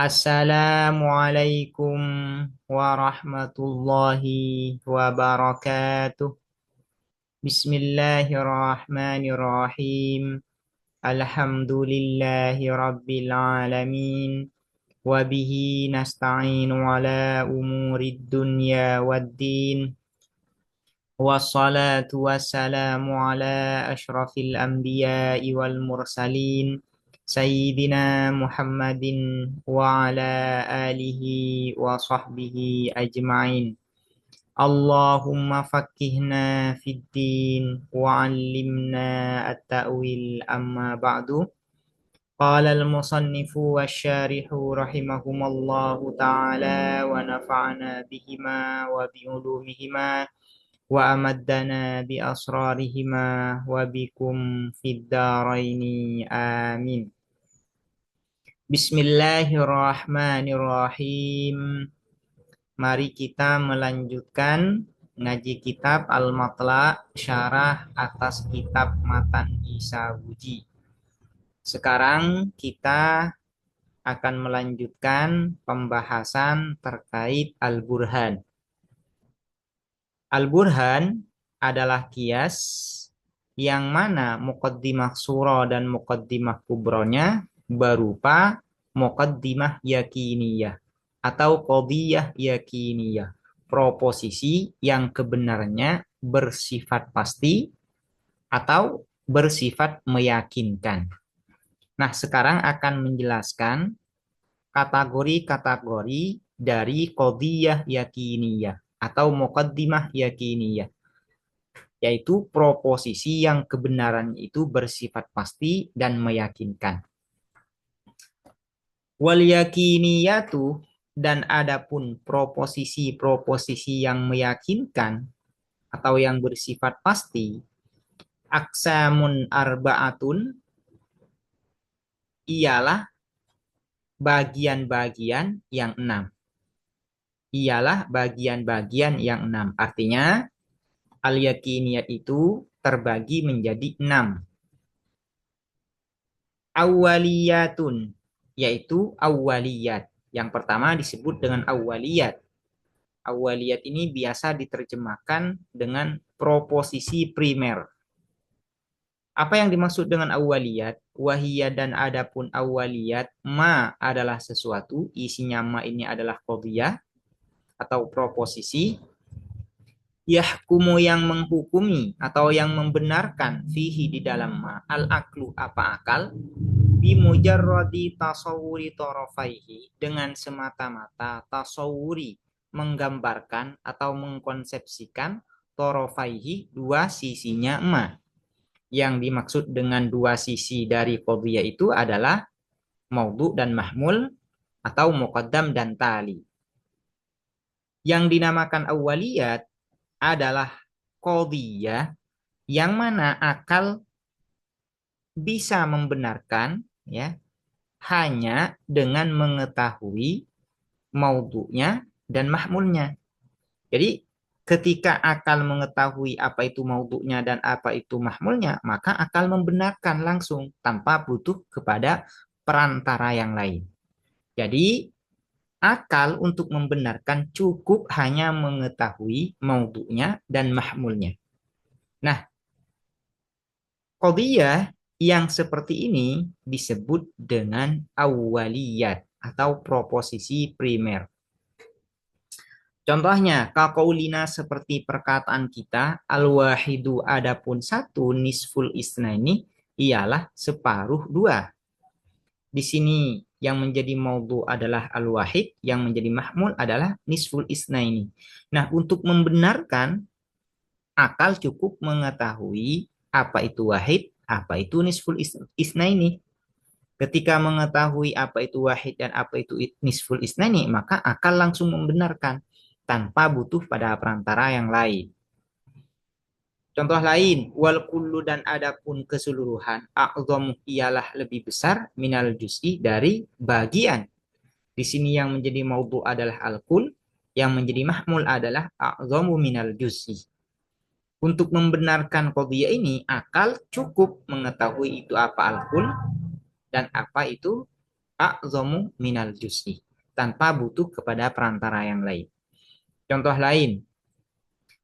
Assalamualaikum warahmatullahi wabarakatuh. Bismillahirrahmanirrahim. Alhamdulillahi rabbil alamin. Wabihi nasta'inu ala umurid dunya waddin. Wassalatu wassalamu ala ashrafil anbiya'i wal mursalin. Sayyidina Muhammadin wa ala alihi wa sahbihi ajma'in. Allahumma fakihna fid din wa 'allimna at-ta'wil amma ba'du. Qala al-musannifu wasyarihu rahimahumallahu ta'ala wa nafa'ana bihima wa bi'ulumihima wa amaddana bi asrarihima wa bikum fid daraini amin. Bismillahirrahmanirrahim. Mari kita melanjutkan ngaji kitab Al-Matla' syarah atas kitab Matan Isawuji. Sekarang kita akan melanjutkan pembahasan terkait Al-Burhan. Al-Burhan adalah kias yang mana muqaddimah surah dan muqaddimah kubronya berupa muqaddimah yakiniyah atau qadiyah yakiniyah, proposisi yang kebenarannya bersifat pasti atau bersifat meyakinkan. Nah, sekarang akan menjelaskan kategori-kategori dari qadiyah yakiniyah atau muqaddimah yakiniyah, yaitu proposisi yang kebenarannya itu bersifat pasti dan meyakinkan. Wal yakiniyatu, dan adapun proposisi-proposisi yang meyakinkan atau yang bersifat pasti, aksamun arba'atun, ialah bagian-bagian yang 6. Ialah bagian-bagian yang 6. Artinya al-yakiniyat itu terbagi menjadi 6. Awwaliyatun, yaitu awwaliyat. Yang pertama disebut dengan awwaliyat. Awwaliyat ini biasa diterjemahkan dengan proposisi primer. Apa yang dimaksud dengan awwaliyat? Wahiyya, dan adapun awwaliyat, ma adalah sesuatu, isinya ma ini adalah qadiyah atau proposisi, yahkumu yang menghukumi atau yang membenarkan, fihi di dalam ma, al-aklu apa akal, bimujarradi tasawuri torofaihi, dengan semata-mata tasawuri menggambarkan atau mengkonsepsikan, torofaihi dua sisinya ma. Yang dimaksud dengan dua sisi dari qadhiyah itu adalah maudhu dan mahmul atau muqaddam dan tali. Yang dinamakan awwaliyat adalah qadhiyah yang mana akal bisa membenarkan, ya, hanya dengan mengetahui maudhu'nya dan mahmulnya. Jadi ketika akal mengetahui apa itu maudhu'nya dan apa itu mahmulnya, maka akal membenarkan langsung tanpa butuh kepada perantara yang lain. Jadi akal untuk membenarkan cukup hanya mengetahui maudhu'nya dan mahmulnya. Nah, qadhiyah yang seperti ini disebut dengan awwaliyat atau proposisi primer. Contohnya, kaqaulina, seperti perkataan kita, al-wahidu, adapun satu, nisful isnaini, ialah separuh dua. Di sini yang menjadi maudhu adalah al-wahid, yang menjadi mahmul adalah nisful isnaini. Nah, untuk membenarkan, akal cukup mengetahui apa itu wahid, apa itu nisful isnaini. Ketika mengetahui apa itu wahid dan apa itu nisful isnaini, maka akal langsung membenarkan tanpa butuh pada perantara yang lain. Contoh lain, wal kullu, dan adapun keseluruhan, a'dhamu, ialah lebih besar, minal juz'i, dari bagian. Di sini yang menjadi maudhu adalah al-kull, yang menjadi mahmul adalah a'dhamu minal juz'i. Untuk membenarkan qadhiyah ini, akal cukup mengetahui itu apa al-kull dan apa itu a'zamu minal juz'i, tanpa butuh kepada perantara yang lain. Contoh lain,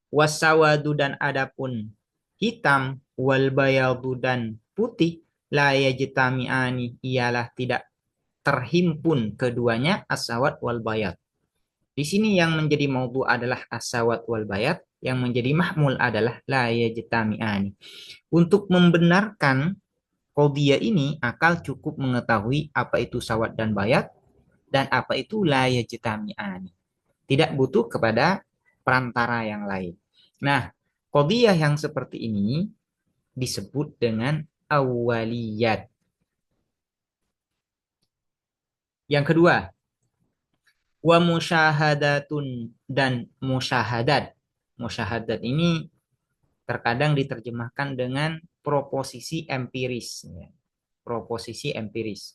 wasawadu dan adapun hitam, wal bayadu dan putih, la yajtami'ani ialah tidak terhimpun keduanya, asawat wal bayad. Di sini yang menjadi maudhu adalah asawat wal bayad, yang menjadi mahmul adalah la yajtami'ani. Untuk membenarkan qadhiyah ini, akal cukup mengetahui apa itu sawat dan bayad dan apa itu la yajtami'ani. Tidak butuh kepada perantara yang lain. Nah, qadhiyah yang seperti ini disebut dengan awaliyat. Yang kedua, wa musyahadatun dan musyahadat. Musyahadat ini terkadang diterjemahkan dengan proposisi empiris. Proposisi empiris.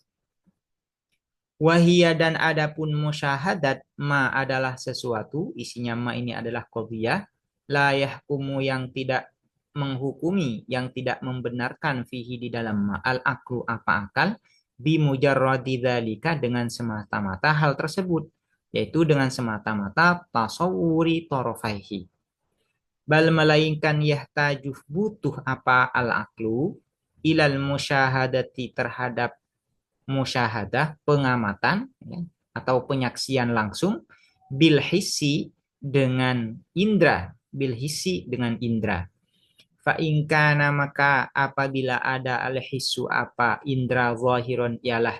Wahia dan adapun musyahadat, ma adalah sesuatu, isinya ma ini adalah qadhiyah, la yahkumu yang tidak menghukumi, yang tidak membenarkan fihi di dalam ma al aklu apa akal, bi mujarradi dzalika dengan semata-mata hal tersebut, yaitu dengan semata-mata tasawuri torofaihi. Bal melainkan yahtajuh butuh apa al aklu ilal musyahadati terhadap musyahadah, pengamatan ya, atau penyaksian langsung, bil hissi dengan indra, bil hissi dengan indra. Fa inkana maka apabila ada al hissu apa indra zahiron ialah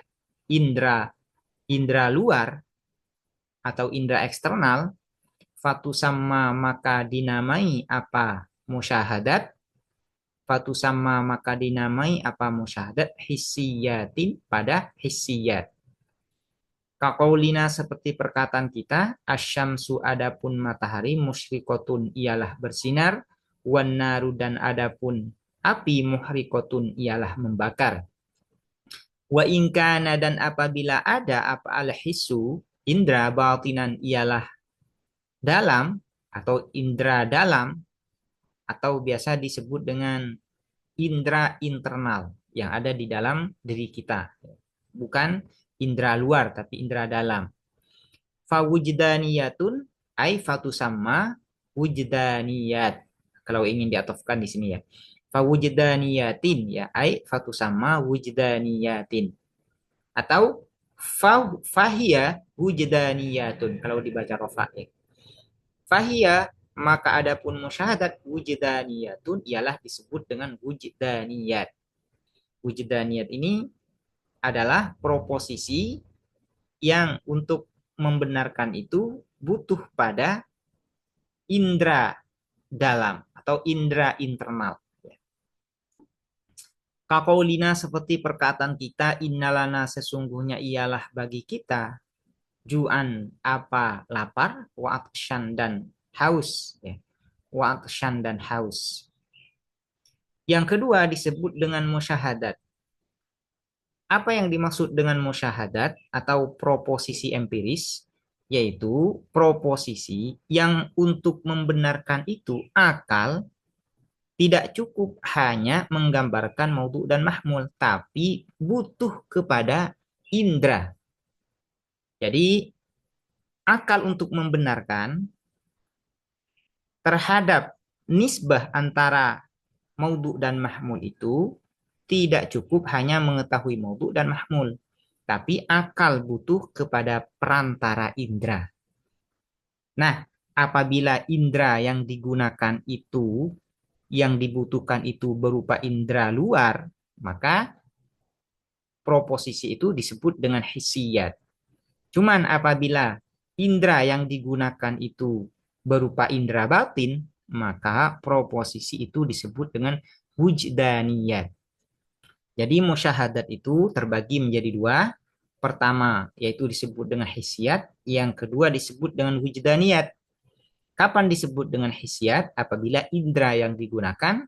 indra luar atau indra eksternal, fatu sama maka dinamai apa musyahadat, fatu sama maka dinamai apa musyahadat hissiyatin pada hissiyat. Kaqaulina seperti perkataan kita, asyamsu adapun matahari, musyrikotun ialah bersinar, wan naru dan adapun api, muhrikotun ialah membakar. Wa inkana dan apabila ada apa al-hisu, indra batinan ialah dalam atau indra dalam, atau biasa disebut dengan indra internal yang ada di dalam diri kita. Bukan indra luar tapi indra dalam. Fawujdaniyatun ay fatusamma wujdaniyat. Kalau ingin diatofkan di sini ya. Fawujdaniyatin ya ay fatusamma wujdaniyatin. Atau fahiya wujdaniyatun kalau dibaca rafa ya. Fahiya maka adapun musyahadat wujdaniyatun ialah disebut dengan wujdaniyat. Wujdaniyat ini adalah proposisi yang untuk membenarkan itu butuh pada indera dalam atau indera internal. Kaqaulina seperti perkataan kita, innalana sesungguhnya ialah bagi kita, ju'an apa lapar, wa atsyan dan haus. Wa atsyan dan haus. Yang kedua disebut dengan musyahadat. Apa yang dimaksud dengan musyahadat atau proposisi empiris? Yaitu proposisi yang untuk membenarkan itu akal tidak cukup hanya menggambarkan maudhu dan mahmul, tapi butuh kepada indra. Jadi akal untuk membenarkan terhadap nisbah antara maudhu dan mahmul itu tidak cukup hanya mengetahui maudhu dan mahmul, tapi akal butuh kepada perantara indra. Nah, apabila indra yang digunakan itu, yang dibutuhkan itu berupa indra luar, maka proposisi itu disebut dengan hissiyat. Cuman apabila indra yang digunakan itu berupa indra batin, maka proposisi itu disebut dengan wujdaniyat. Jadi musyahadat itu terbagi menjadi dua. Pertama yaitu disebut dengan hissiyat, yang kedua disebut dengan wujdaniyat. Kapan disebut dengan hissiyat? Apabila indra yang digunakan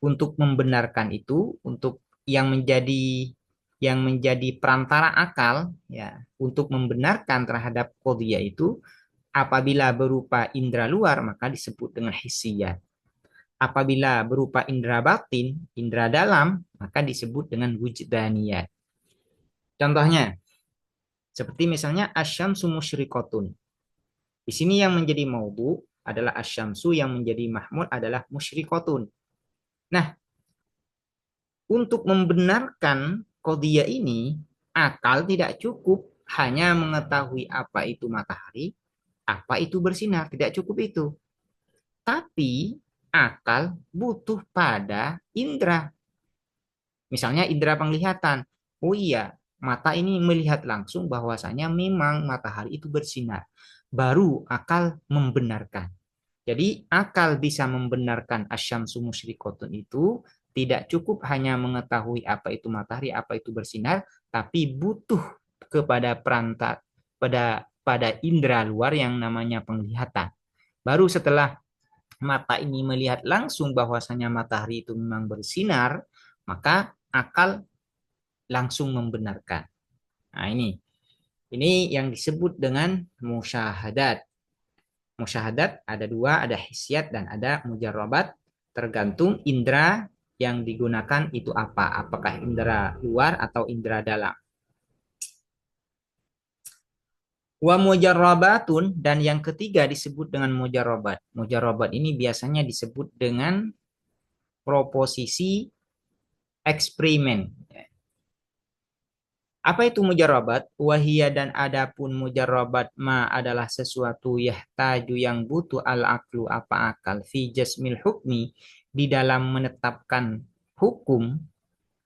untuk membenarkan itu, untuk yang menjadi perantara akal ya untuk membenarkan terhadap qadhiyah itu, apabila berupa indra luar maka disebut dengan hissiyat. Apabila berupa indra batin, indra dalam, maka disebut dengan wujdaniyat. Contohnya, seperti misalnya asyamsu musyrikotun. Di sini yang menjadi maudhu adalah asyamsu, yang menjadi mahmul adalah musyrikotun. Nah, untuk membenarkan qadhiyah ini, akal tidak cukup hanya mengetahui apa itu matahari, apa itu bersinar, tidak cukup itu. Tapi akal butuh pada indera. Misalnya indera penglihatan. Oh iya, mata ini melihat langsung bahwasanya memang matahari itu bersinar. Baru akal membenarkan. Jadi akal bisa membenarkan asyamsu musyrikotun itu tidak cukup hanya mengetahui apa itu matahari, apa itu bersinar, tapi butuh kepada perantara pada indera luar yang namanya penglihatan. Baru setelah mata ini melihat langsung bahwasanya matahari itu memang bersinar, maka akal langsung membenarkan. Nah, ini yang disebut dengan musyahadat. Musyahadat ada dua, ada hisyat dan ada mujarrabat, tergantung indera yang digunakan itu apa, apakah indera luar atau indera dalam. Wa mujarrabatun, dan yang ketiga disebut dengan mujarrabat. Mujarrabat ini biasanya disebut dengan proposisi eksperimen. Apa itu mujarrabat? Wahia, dan adapun mujarrabat ma adalah sesuatu yahtaju yang butuh al aklu apa akal fi jasmil hukmi, di dalam menetapkan hukum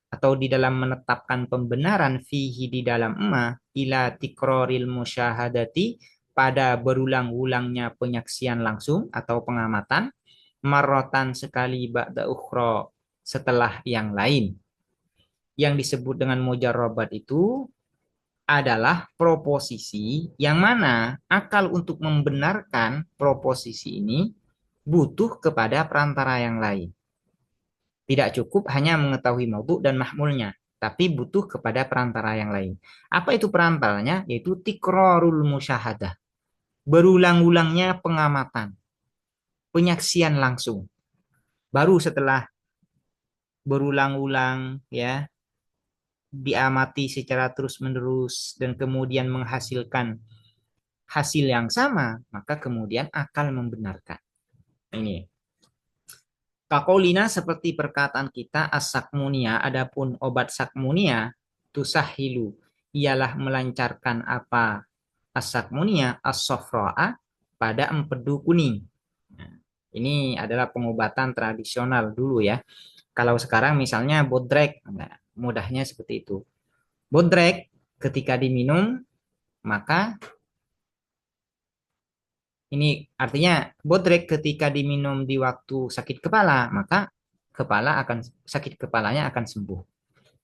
atau di dalam menetapkan pembenaran fihi di dalam ma ila tikroril musyahadati, pada berulang-ulangnya penyaksian langsung atau pengamatan, marrotan sekali ba'da ukhra setelah yang lain. Yang disebut dengan mujarrabat itu adalah proposisi yang mana akal untuk membenarkan proposisi ini butuh kepada perantara yang lain. Tidak cukup hanya mengetahui maudhu dan mahmulnya, tapi butuh kepada perantara yang lain. Apa itu perantaranya? Yaitu tikrorul musyahadah. Berulang-ulangnya pengamatan, penyaksian langsung. Baru setelah berulang-ulang ya, diamati secara terus-menerus dan kemudian menghasilkan hasil yang sama, maka kemudian akal membenarkan. Ini. Kakolina, seperti perkataan kita, as-sakmunia, adapun obat sakmunia, tusahilu, ialah melancarkan apa as-sakmunia, as-sofro'a, pada empedu kuning. Nah, ini adalah pengobatan tradisional dulu ya. Kalau sekarang misalnya bodrek, nah, mudahnya seperti itu. Bodrek ketika diminum, maka ini artinya bodrek ketika diminum di waktu sakit kepala, maka sakit kepalanya akan sembuh.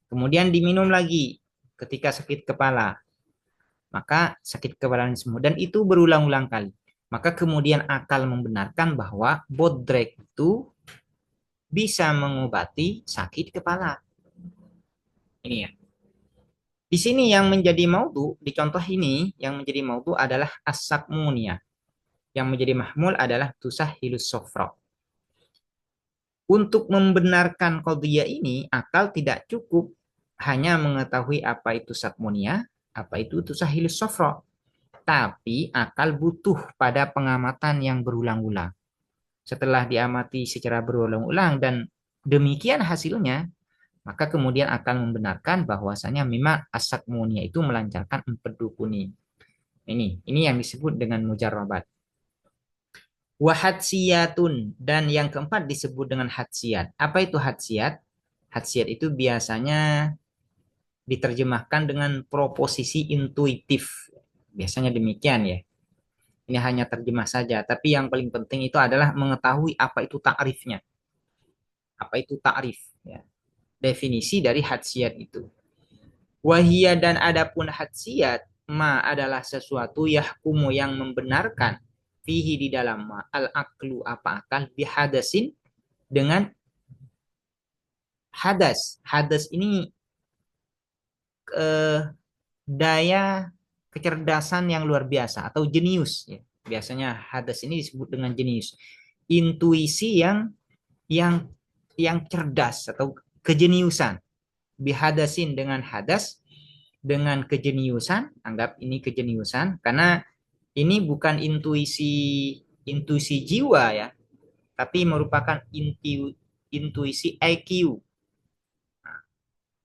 Kemudian diminum lagi ketika sakit kepala, maka sakit kepalanya sembuh. Dan itu berulang-ulang kali. Maka kemudian akal membenarkan bahwa bodrek itu bisa mengobati sakit kepala. Ini ya. Di sini yang menjadi maudhu, di contoh ini yang menjadi maudhu adalah as-sakmunia. Yang menjadi mahmul adalah tusahhilus sofra. Untuk membenarkan qadhiyah ini, akal tidak cukup hanya mengetahui apa itu sakmonia, apa itu tusahhilus sofra. Tapi akal butuh pada pengamatan yang berulang-ulang. Setelah diamati secara berulang-ulang dan demikian hasilnya, maka kemudian akal membenarkan bahwasanya memang as-sakmonia itu melancarkan empedu kuning. Ini yang disebut dengan mujarrabat. Wahadsiyatun, dan yang keempat disebut dengan hadsiyat. Apa itu hadsiyat? Hadsiyat itu biasanya diterjemahkan dengan proposisi intuitif. Biasanya demikian ya. Ini hanya terjemah saja, tapi yang paling penting itu adalah mengetahui apa itu takrifnya. Apa itu takrif ya. Definisi dari hadsiyat itu. Wahia, dan adapun hadsiyat ma adalah sesuatu yahkumu yang membenarkan fihi di dalam ma al aklu apa akal bihadasin dengan hadas. Hadas ini daya kecerdasan yang luar biasa atau jenius ya. Biasanya hadas ini disebut dengan jenius. Intuisi yang yang cerdas atau kejeniusan. Bihadasin dengan hadas dengan kejeniusan, anggap ini kejeniusan, karena ini bukan intuisi jiwa ya, tapi merupakan intuisi IQ,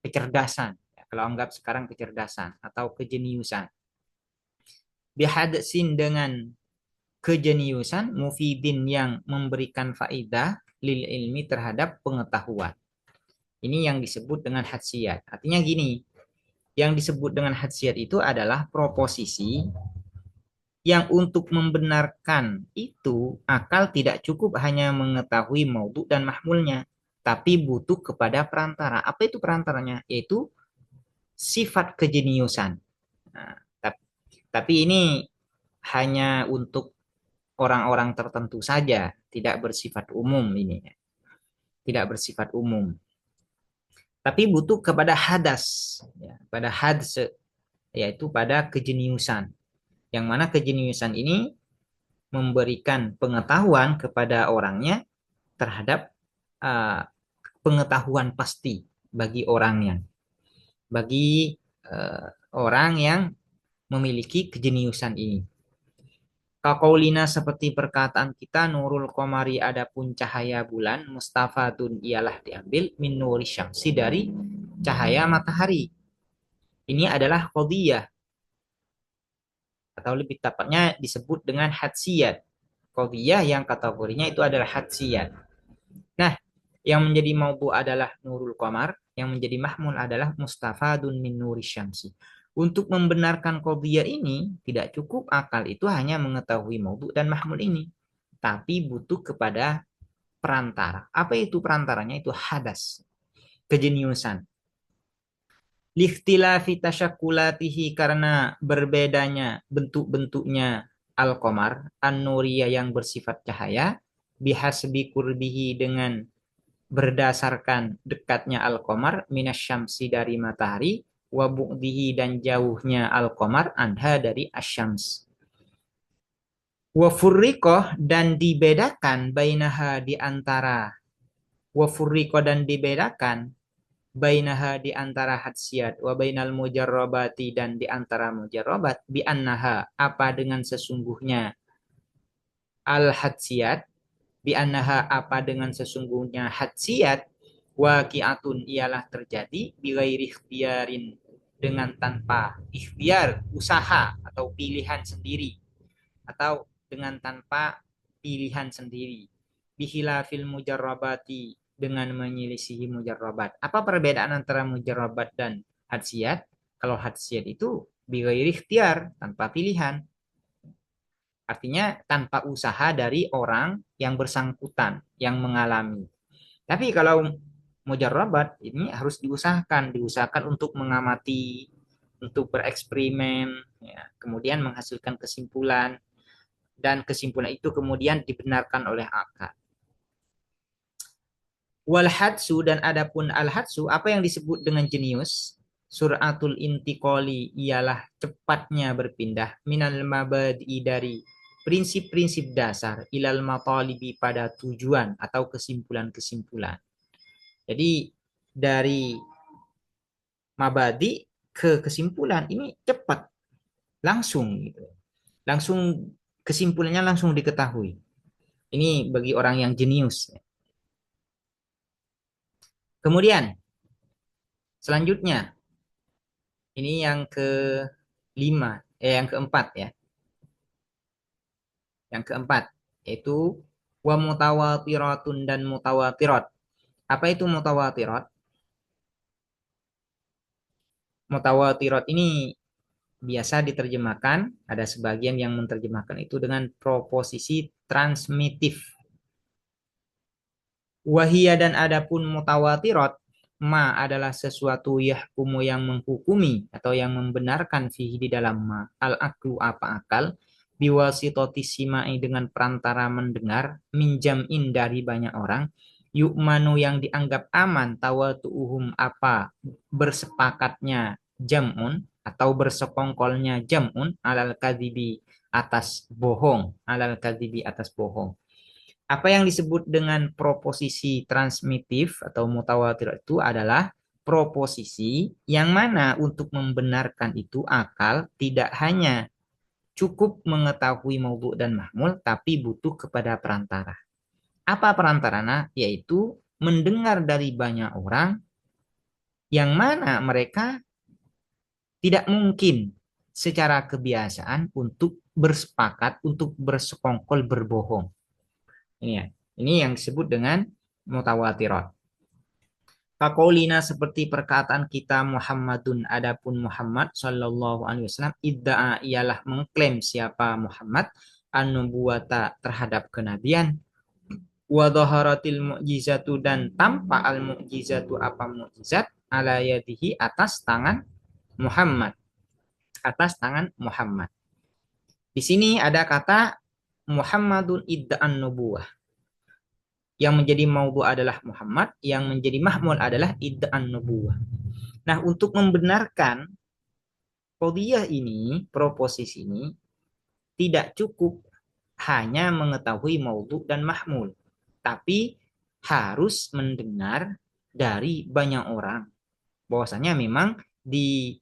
kecerdasan. Kalau anggap sekarang kecerdasan atau kejeniusan. Bihadsin dengan kejeniusan mufidin yang memberikan faidah lil ilmi terhadap pengetahuan. Ini yang disebut dengan hadsiyat. Artinya gini, yang disebut dengan hadsiyat itu adalah proposisi yang untuk membenarkan itu akal tidak cukup hanya mengetahui maudhu dan mahmulnya, tapi butuh kepada perantara. Apa itu perantaranya? Yaitu sifat kejeniusan. Nah, tapi ini hanya untuk orang-orang tertentu saja, tidak bersifat umum ini. Tidak bersifat umum. Tapi butuh kepada hadas, ya, pada hads, yaitu pada kejeniusan. Yang mana kejeniusan ini memberikan pengetahuan kepada orangnya terhadap uh, pengetahuan pasti bagi orangnya, bagi orang yang memiliki kejeniusan ini. Kakaulina seperti perkataan kita nurul komari adapun cahaya bulan mustafadun ialah diambil min nuri syamsi dari cahaya matahari. Ini adalah qadiyah atau lebih tepatnya disebut dengan hadsiyat. Qadiyah yang kategorinya itu adalah hadsiyat. Nah, yang menjadi maudhu adalah nurul qamar, yang menjadi mahmul adalah mustafadun min nuri syamsi. Untuk membenarkan qadiyah ini, tidak cukup akal itu hanya mengetahui maudhu dan mahmul ini, tapi butuh kepada perantara. Apa itu perantaranya? Itu hadas, kejeniusan. Likhtilafi tasyakulatihi karena berbedanya bentuk-bentuknya al-qamar, an-nuriyah yang bersifat cahaya, bihasbi kurbihi dengan berdasarkan dekatnya al-qamar minasyamsi dari matahari, wa bu'dihi dan jauhnya al-qamar anha dari asyams. Wa furriqah dan dibedakan bainaha di antara wa furriqah dan dibedakan bainaha di antara hadsiyat wa bainal mujarrabati dan di antara mujarrabat bi annaha apa dengan sesungguhnya al hadsiyat bi annaha apa dengan sesungguhnya hadsiyat waqi'atun ialah terjadi bi ghairi ikhtiarin dengan tanpa ikhtiar usaha atau pilihan sendiri atau dengan tanpa pilihan sendiri bihilafil mujarrabati dengan menyelisihi mujarrabat. Apa perbedaan antara mujarrabat dan hadsiyat? Kalau hadsiyat itu bighairi ikhtiar, tanpa pilihan. Artinya tanpa usaha dari orang yang bersangkutan, yang mengalami. Tapi kalau mujarrabat ini harus diusahakan untuk mengamati, untuk bereksperimen, ya, kemudian menghasilkan kesimpulan, dan kesimpulan itu kemudian dibenarkan oleh akal. Wal hadsu dan adapun al hadsu apa yang disebut dengan jenius? Suratul intiqali ialah cepatnya berpindah minal mabadi dari prinsip-prinsip dasar ilal matalibi pada tujuan atau kesimpulan-kesimpulan. Jadi dari mabadi ke kesimpulan ini cepat, langsung gitu. Langsung kesimpulannya langsung diketahui. Ini bagi orang yang jenius. Kemudian selanjutnya ini yang kelima, yang keempat ya. Yang keempat yaitu wa mutawatiratun dan mutawatirat. Apa itu mutawatirat? Mutawatirat ini biasa diterjemahkan, ada sebagian yang menerjemahkan itu dengan proposisi transmitif. Wahia dan adapun mutawatirat ma adalah sesuatu yahkumu yang menghukumi atau yang membenarkan fihi di dalam ma al aklu apa akal biwasitoti simai dengan perantara mendengar minjamin dari banyak orang yukmanu yang dianggap aman tawatu'uhum apa bersepakatnya jamun atau bersekongkolnya jamun alal kadhibi atas bohong alal kadhibi atas bohong. Apa yang disebut dengan proposisi transmitif atau mutawatir itu adalah proposisi yang mana untuk membenarkan itu akal tidak hanya cukup mengetahui maudhu dan mahmul, tapi butuh kepada perantara. Apa perantaranya? Yaitu mendengar dari banyak orang yang mana mereka tidak mungkin secara kebiasaan untuk bersepakat, untuk bersekongkol berbohong. Ini ya. Ini yang disebut dengan mutawatirat. Kakolina seperti perkataan kita Muhammadun, adapun Muhammad Shallallahu Alaihi Wasallam idda'a ialah mengklaim siapa Muhammad an-nubuwata terhadap kenabian, wa dhaharatil mu'jizatu dan tampak al mu'jizatu apa mu'jizat ala yadihi atas tangan Muhammad, atas tangan Muhammad. Di sini ada kata Muhammadun idda'an nubuwah. Yang menjadi maudhu adalah Muhammad, yang menjadi mahmul adalah idda'an nubuwah. Nah, untuk membenarkan qadhiyah ini, proposisi ini, tidak cukup hanya mengetahui maudhu dan mahmul, tapi harus mendengar dari banyak orang. Bahwasanya memang di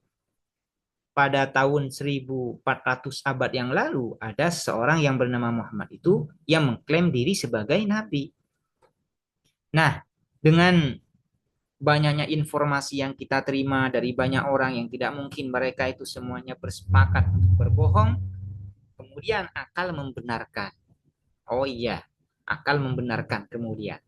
pada tahun 1400 abad yang lalu ada seorang yang bernama Muhammad itu yang mengklaim diri sebagai nabi. Nah, dengan banyaknya informasi yang kita terima dari banyak orang yang tidak mungkin mereka itu semuanya bersepakat untuk berbohong, kemudian akal membenarkan. Oh iya, akal membenarkan kemudian.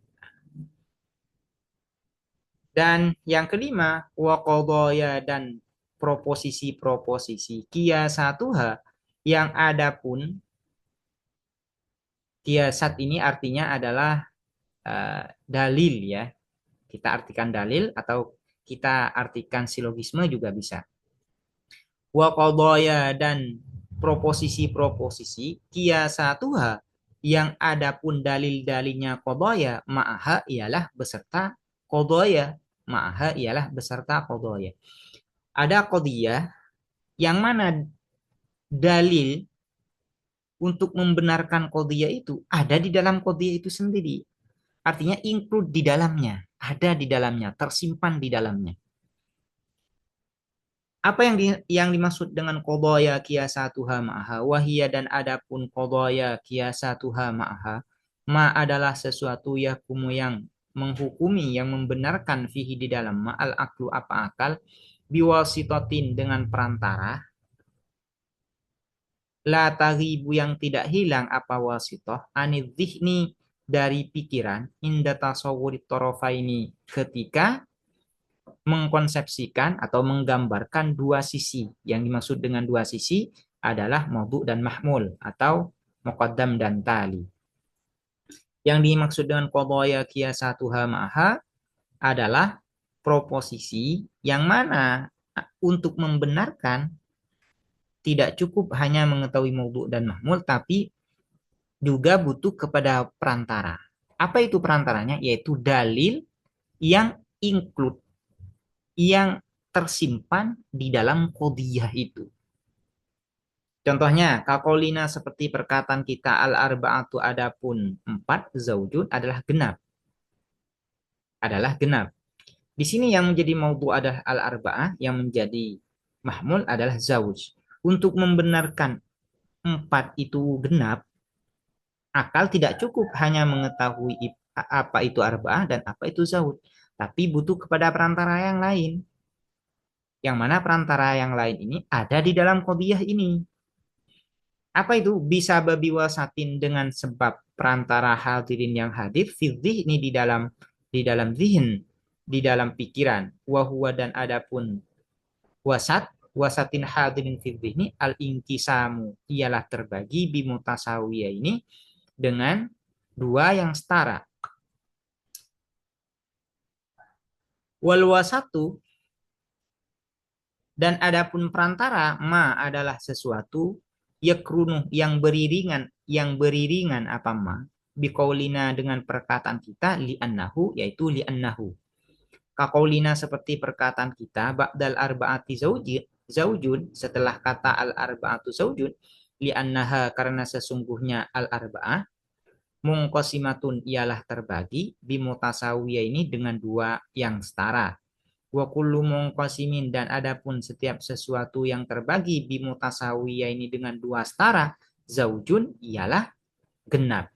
Dan yang kelima, waqadaya dan proposisi-proposisi kiasatuha yang ada pun kiasat ini artinya adalah dalil ya. Kita artikan dalil atau kita artikan silogisme juga bisa. Waqadaya dan proposisi-proposisi kiasatuha yang ada pun dalil-dalilnya qadaya ma'aha ialah beserta qadaya. Ma'aha ialah beserta qadaya. Ada qadiyah yang mana dalil untuk membenarkan qadiyah itu ada di dalam qadiyah itu sendiri. Artinya include di dalamnya, ada di dalamnya, tersimpan di dalamnya. Apa yang dimaksud dengan qadaya qiyasatuha ma'aha? Wahia dan adapun qadaya qiyasatuha ma'aha, ma adalah sesuatu yakumu yang menghukumi, yang membenarkan fihi di dalam ma'al aklu apa akal, biwasitotin dengan perantara, la taghibu yang tidak hilang apa wasitoh, anid dhihni dari pikiran, inda tasawwuri torofaini ketika mengkonsepsikan atau menggambarkan dua sisi. Yang dimaksud dengan dua sisi adalah maudhu dan mahmul atau muqaddam dan tali. Yang dimaksud dengan qadaya qiyasatuha ma'aha adalah proposisi yang mana untuk membenarkan tidak cukup hanya mengetahui maudhu dan mahmul, tapi juga butuh kepada perantara. Apa itu perantaranya? Yaitu dalil yang include, yang tersimpan di dalam qadhiyah itu. Contohnya, kakolina seperti perkataan kita al-arba'atu adapun 4 zaujun adalah genap. Adalah genap. Di sini yang menjadi maudhu adalah al-arba'ah, yang menjadi mahmul adalah zauj. Untuk membenarkan 4 itu genap, akal tidak cukup hanya mengetahui apa itu arba'ah dan apa itu zauj, tapi butuh kepada perantara yang lain. Yang mana perantara yang lain ini ada di dalam qadhiyah ini. Apa itu? Bisa babi wasatin dengan sebab perantara hadirin yang hadir firdih ini di dalam zihin, di dalam pikiran. Wahwa dan adapun wasatin hadirin firdih ini al inkisamu ialah terbagi bimutasawiyah ini dengan dua yang setara. Wal wasatu dan adapun perantara ma adalah sesuatu yakrunu yang beriringan apa ma biqaulina dengan perkataan kita li'annahu yaitu li'annahu. Kaqaulina seperti perkataan kita ba'dal arba'ati zaujun setelah kata al arba'atu zaujun li'annaha karena sesungguhnya al arba'ah mungqasimatun ialah terbagi bimutasawiyah ini dengan dua yang setara. Wa kullu munqasimin, dan adapun setiap sesuatu yang terbagi bimutasawiya ini dengan dua setara, zaujun ialah genap.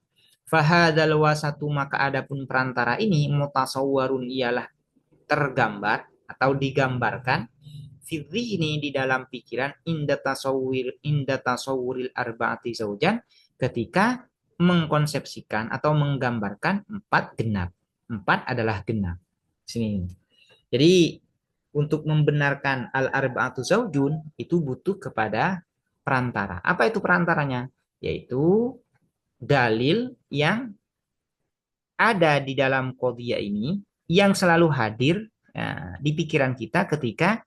Fahadal wasatu, maka adapun perantara ini mutasawwarun ialah tergambar atau digambarkan fidhi ini di dalam pikiran inda tasawwuril arba'ati zaujan, ketika mengkonsepsikan atau menggambarkan empat genap. Empat adalah genap. Sini. Jadi untuk membenarkan al-arba'atu zaujun itu butuh kepada perantara. Apa itu perantaranya? Yaitu dalil yang ada di dalam qadhiyah ini yang selalu hadir di pikiran kita ketika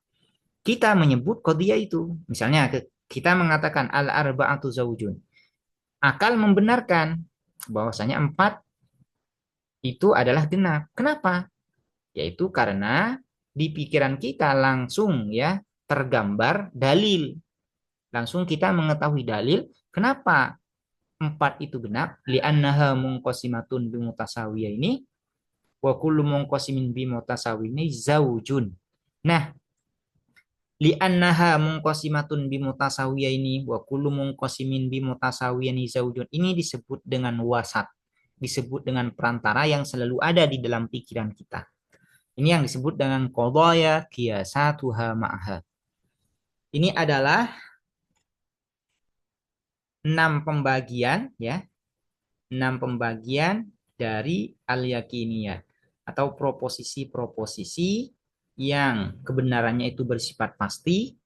kita menyebut qadhiyah itu. Misalnya kita mengatakan al-arba'atu zaujun. Akal membenarkan bahwasanya empat itu adalah genap. Kenapa? Yaitu karena di pikiran kita langsung ya tergambar dalil. Langsung kita mengetahui dalil kenapa empat itu genap. Li'annaha munqasimatun bimutasawiyah ini wa kullu munqasimin bimutasawiyah ini zaujun. Nah, li'annaha munqasimatun bimutasawiyah ini wa kullu munqasimin bimutasawiyah ini zaujun. Ini disebut dengan wasat. Disebut dengan perantara yang selalu ada di dalam pikiran kita. Ini yang disebut dengan qadaya qiyasatuha ma'ha. Ini adalah 6 pembagian ya, 6 pembagian dari al-yakiniyat atau proposisi-proposisi yang kebenarannya itu bersifat pasti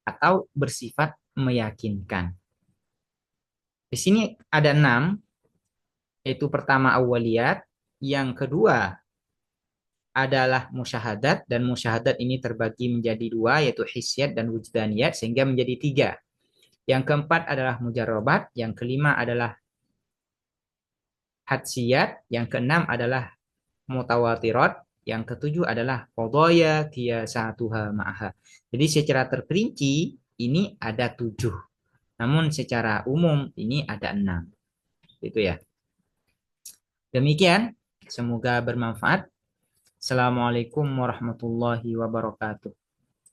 atau bersifat meyakinkan. Di sini ada 6, yaitu pertama awaliyat, yang kedua adalah musyahadat, dan musyahadat ini terbagi menjadi 2, yaitu hisyat dan wujdaniyat, sehingga menjadi 3. Yang keempat adalah mujarrabat, yang kelima adalah hadsiyat, yang keenam adalah mutawatirat, yang ketujuh adalah qadaya qiyasatuha ma'aha. Jadi secara terperinci ini ada 7. Namun secara umum ini ada 6. Itu ya. Demikian, semoga bermanfaat. Assalamualaikum warahmatullahi wabarakatuh.